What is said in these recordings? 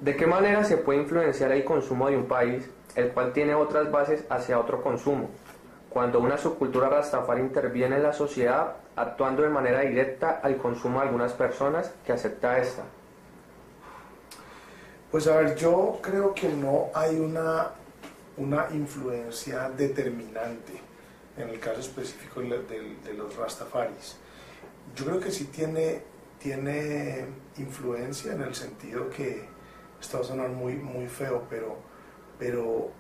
¿De qué manera se puede influenciar el consumo de un país, el cual tiene otras bases hacia otro consumo, cuando una subcultura rastafari interviene en la sociedad, actuando de manera directa al consumo de algunas personas que acepta esta? Pues a ver, yo creo que no hay una influencia determinante en el caso específico de los rastafaris. Yo creo que sí tiene influencia en el sentido que, esto va a sonar muy feo, pero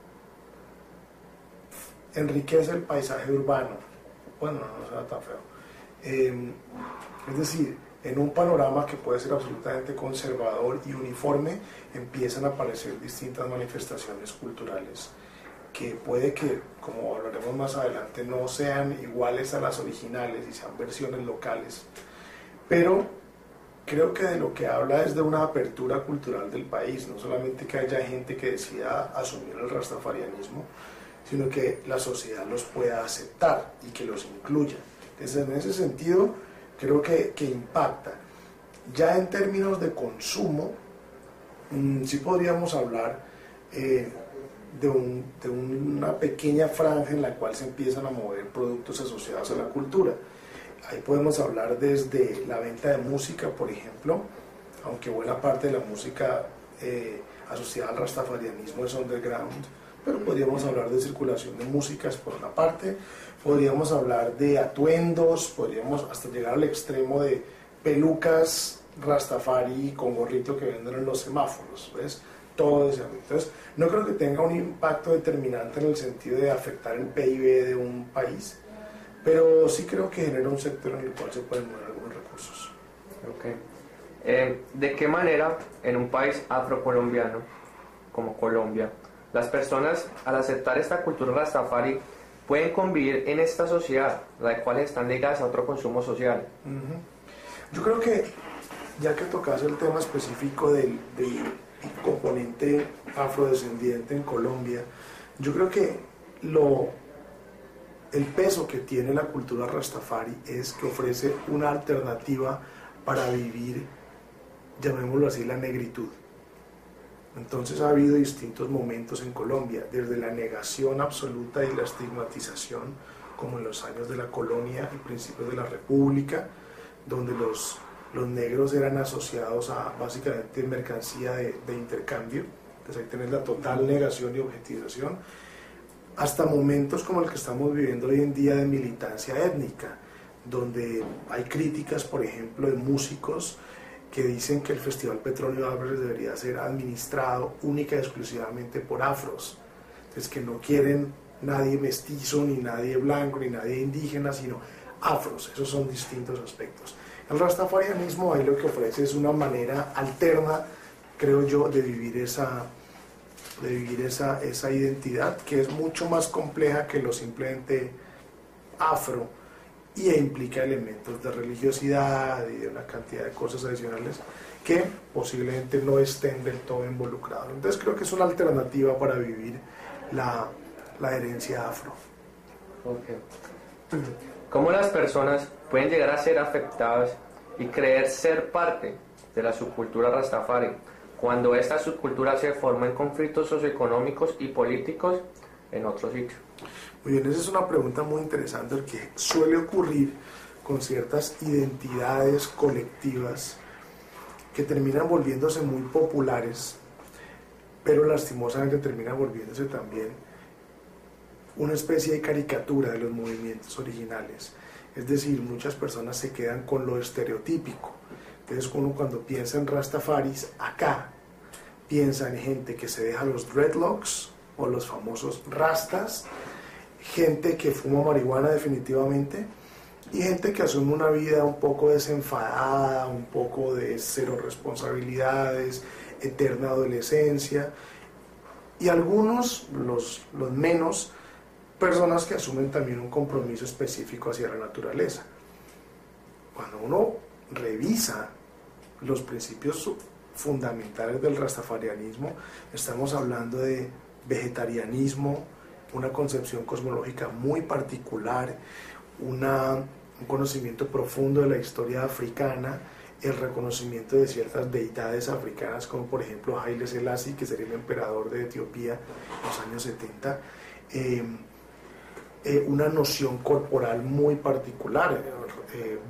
enriquece el paisaje urbano. Bueno, no será tan feo. Es decir, en un panorama que puede ser absolutamente conservador y uniforme, empiezan a aparecer distintas manifestaciones culturales que puede que, como hablaremos más adelante, no sean iguales a las originales y sean versiones locales, pero creo que de lo que habla es de una apertura cultural del país, no solamente que haya gente que decida asumir el rastafarianismo, sino que la sociedad los pueda aceptar y que los incluya. Entonces, en ese sentido, creo que impacta. Ya en términos de consumo, sí podríamos hablar de una pequeña franja en la cual se empiezan a mover productos asociados a la cultura. Ahí podemos hablar desde la venta de música, por ejemplo, aunque buena parte de la música asociada al rastafarianismo es underground, pero podríamos hablar de circulación de músicas por una parte, podríamos hablar de atuendos, podríamos hasta llegar al extremo de pelucas rastafari con gorrito que venden en los semáforos, ¿ves? Todo ese ámbito. Entonces, no creo que tenga un impacto determinante en el sentido de afectar el PIB de un país, pero sí creo que genera un sector en el cual se pueden mover algunos recursos. Okay. ¿De qué manera en un país afrocolombiano como Colombia, las personas al aceptar esta cultura rastafari pueden convivir en esta sociedad, la cual están ligadas a otro consumo social? Yo creo que, ya que tocas el tema específico del componente afrodescendiente en Colombia, yo creo que el peso que tiene la cultura rastafari es que ofrece una alternativa para vivir, llamémoslo así, la negritud. Entonces ha habido distintos momentos en Colombia, desde la negación absoluta y la estigmatización, como en los años de la colonia y principios de la república, donde los negros eran asociados a básicamente mercancía de intercambio. Entonces ahí tenés la total negación y objetivación, hasta momentos como el que estamos viviendo hoy en día de militancia étnica, donde hay críticas, por ejemplo, de músicos que dicen que el Festival Petronio Álvarez debería ser administrado única y exclusivamente por afros, entonces que no quieren nadie mestizo, ni nadie blanco, ni nadie indígena, sino afros. Esos son distintos aspectos. El rastafarianismo ahí lo que ofrece es una manera alterna, creo yo, de vivir esa identidad, que es mucho más compleja que lo simplemente afro, y implica elementos de religiosidad y de una cantidad de cosas adicionales que posiblemente no estén del todo involucrados. Entonces creo que es una alternativa para vivir la herencia afro. Okay. ¿Cómo las personas pueden llegar a ser afectadas y creer ser parte de la subcultura rastafari cuando esta subcultura se forma en conflictos socioeconómicos y políticos en otros sitios? Muy bien, esa es una pregunta muy interesante, porque suele ocurrir con ciertas identidades colectivas que terminan volviéndose muy populares, pero lastimosamente terminan volviéndose también una especie de caricatura de los movimientos originales. Es decir, muchas personas se quedan con lo estereotípico. Entonces uno, cuando piensa en rastafaris, acá piensa en gente que se deja los dreadlocks o los famosos rastas, gente que fuma marihuana definitivamente, y gente que asume una vida un poco desenfadada, un poco de cero responsabilidades, eterna adolescencia, y algunos, los menos, personas que asumen también un compromiso específico hacia la naturaleza. Cuando uno revisa los principios fundamentales del rastafarianismo, estamos hablando de vegetarianismo, una concepción cosmológica muy particular, un conocimiento profundo de la historia africana, el reconocimiento de ciertas deidades africanas, como por ejemplo Haile Selassie, que sería el emperador de Etiopía en los años 70, una noción corporal muy particular.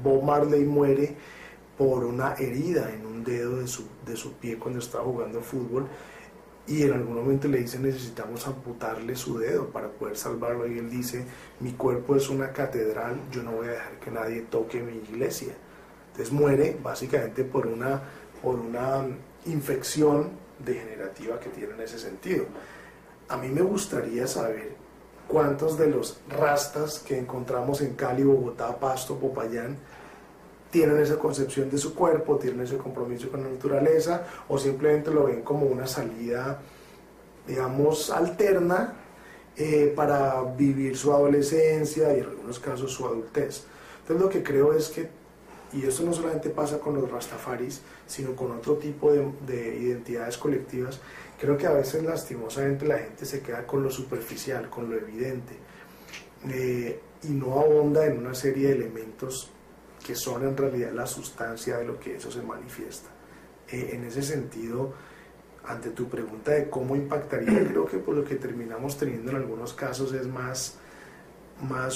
Bob Marley muere por una herida en un dedo de su pie cuando estaba jugando fútbol, y en algún momento le dicen necesitamos amputarle su dedo para poder salvarlo, y él dice: mi cuerpo es una catedral, yo no voy a dejar que nadie toque mi iglesia. Entonces muere básicamente por una infección degenerativa que tiene en ese sentido. A mí me gustaría saber cuántos de los rastas que encontramos en Cali, Bogotá, Pasto, Popayán tienen esa concepción de su cuerpo, tienen ese compromiso con la naturaleza, o simplemente lo ven como una salida, digamos, alterna para vivir su adolescencia y en algunos casos su adultez. Entonces lo que creo es que, y esto no solamente pasa con los rastafaris, sino con otro tipo de identidades colectivas, creo que a veces lastimosamente la gente se queda con lo superficial, con lo evidente, y no ahonda en una serie de elementos que son en realidad la sustancia de lo que eso se manifiesta. En ese sentido, ante tu pregunta de cómo impactaría, creo que por lo que terminamos teniendo en algunos casos es más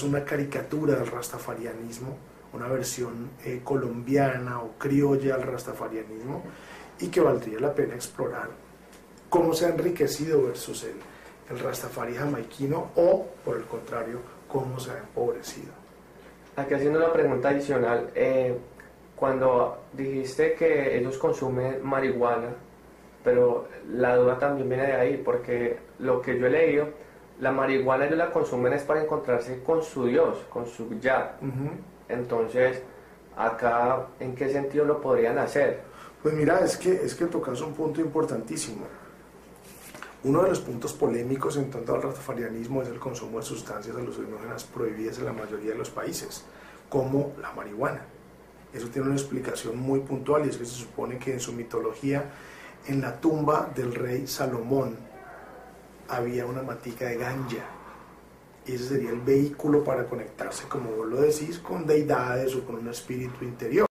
una caricatura del rastafarianismo, una versión colombiana o criolla del rastafarianismo, y que valdría la pena explorar cómo se ha enriquecido versus el rastafari jamaiquino, o por el contrario, cómo se ha empobrecido. Aquí haciendo una pregunta adicional, cuando dijiste que ellos consumen marihuana, pero la duda también viene de ahí, porque lo que yo he leído, la marihuana ellos la consumen es para encontrarse con su Dios, con su Yah. Entonces, acá, ¿en qué sentido lo podrían hacer? Pues mira, es que tocas un punto importantísimo. Uno de los puntos polémicos en torno al rastafarianismo es el consumo de sustancias alucinógenas prohibidas en la mayoría de los países, como la marihuana. Eso tiene una explicación muy puntual, y es que se supone que en su mitología, en la tumba del rey Salomón, había una matica de ganja, y ese sería el vehículo para conectarse, como vos lo decís, con deidades o con un espíritu interior.